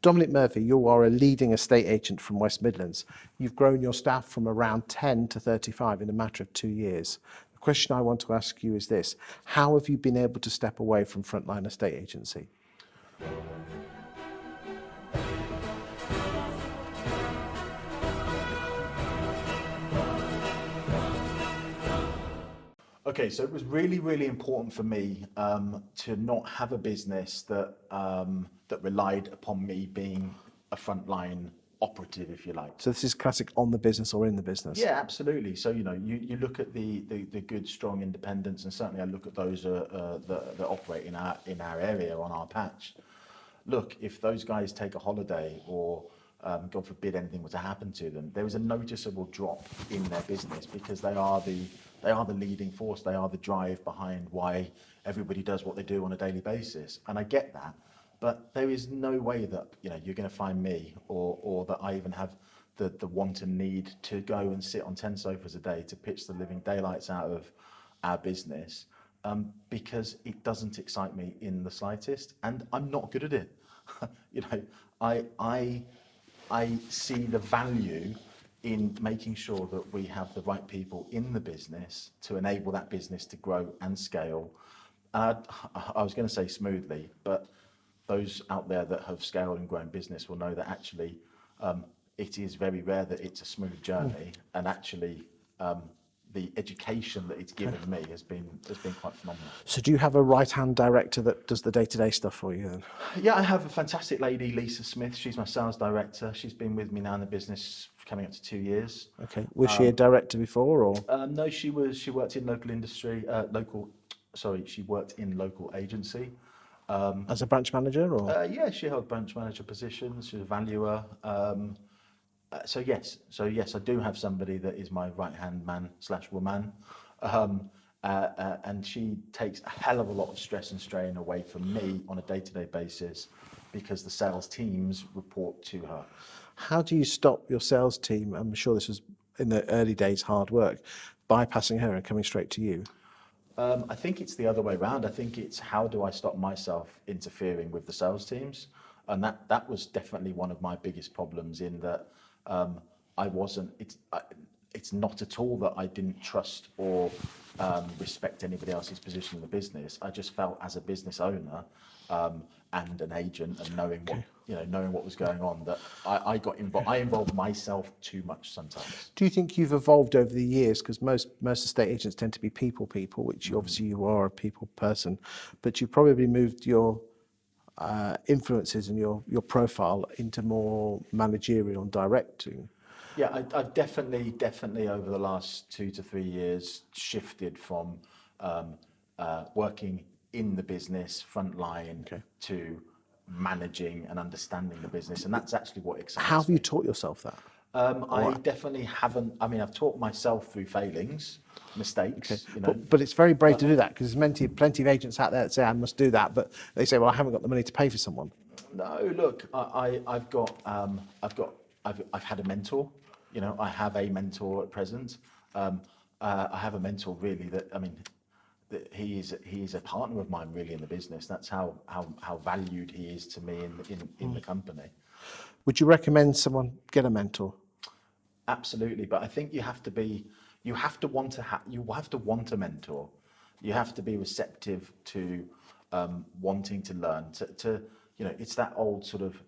Dominic Murphy, you are a leading estate agent from West Midlands. You've grown your staff from around 10 to 35 in a matter of 2 years. The question I want to ask you is this: how have you been able to step away from frontline estate agency? Okay, so it was really, really important for me to not have a business that that relied upon me being a frontline operative, if you like. So this is classic on the business or in the business. Yeah, absolutely. So you look at the good, strong independents, and certainly I look at those that operate in our area on our patch. Look, if those guys take a holiday or God forbid anything were to happen to them, there is a noticeable drop in their business because they are the leading force. They are the drive behind why everybody does what they do on a daily basis. And I get that, but there is no way that you're going to find me or that I even have the want and need to go and sit on 10 sofas a day to pitch the living daylights out of our business, because it doesn't excite me in the slightest, and I'm not good at it. I see the value in making sure that we have the right people in the business to enable that business to grow and scale. I was going to say smoothly, but those out there that have scaled and grown business will know that actually it is very rare that it's a smooth journey, and actually the education that it's given me has been quite phenomenal. So do you have a right-hand director that does the day-to-day stuff for you then? Yeah, I have a fantastic lady, Lisa Smith. She's my sales director. She's been with me now in the business coming up to 2 years. Okay. Was she a director before, or? No, she worked in local industry, she worked in local agency. As a branch manager, or? Yeah, she held branch manager positions. She was a valuer. So yes, I do have somebody that is my right-hand man / woman, and she takes a hell of a lot of stress and strain away from me on a day-to-day basis because the sales teams report to her. How do you stop your sales team? I'm sure this was in the early days hard work, bypassing her and coming straight to you. I think it's the other way around. I think it's how do I stop myself interfering with the sales teams, and that was definitely one of my biggest problems in that. It's not at all that I didn't trust or respect anybody else's position in the business. I just felt as a business owner and an agent, and knowing what was going on, that I got involved. I involved myself too much sometimes. Do you think you've evolved over the years? Because most estate agents tend to be people, which obviously you are a people person, but you probably moved your influences and your profile into more managerial and directing. Yeah, I've definitely over the last 2 to 3 years shifted from working in the business frontline to managing and understanding the business, and that's actually what excites me. How have you taught yourself that? I definitely haven't. I mean, I've taught myself through failings, mistakes. But it's very brave to do that, because there's plenty of agents out there that say I must do that, but they say, well, I haven't got the money to pay for someone. No, look, I've had a mentor. I have a mentor at present. I have a mentor really that he is a partner of mine really in the business. That's how valued he is to me in the company. Would you recommend someone get a mentor? Absolutely, but I think you have to want a mentor. You have to be receptive to wanting to learn. It's that old sort of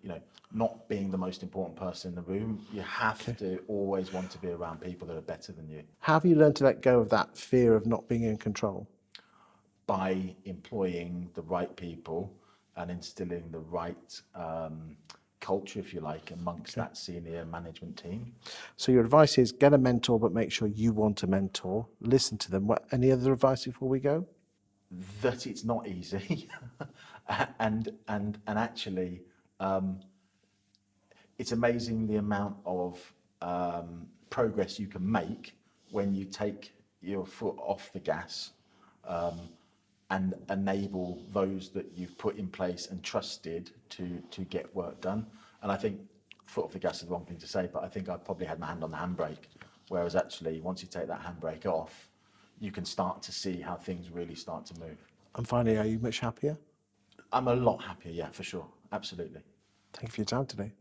not being the most important person in the room. You have to always want to be around people that are better than you. How have you learned to let go of that fear of not being in control? By employing the right people and instilling the right culture, if you like, amongst that senior management team. So your advice is get a mentor, but make sure you want a mentor. Listen to them. Any other advice before we go? That it's not easy, and actually, it's amazing the amount of progress you can make when you take your foot off the gas and enable those that you've put in place and trusted to get work done. And I think foot off the gas is the wrong thing to say, but I think I probably had my hand on the handbrake, whereas actually once you take that handbrake off, you can start to see how things really start to move. And finally, are you much happier? I'm a lot happier, yeah, for sure, absolutely. Thank you for your time today.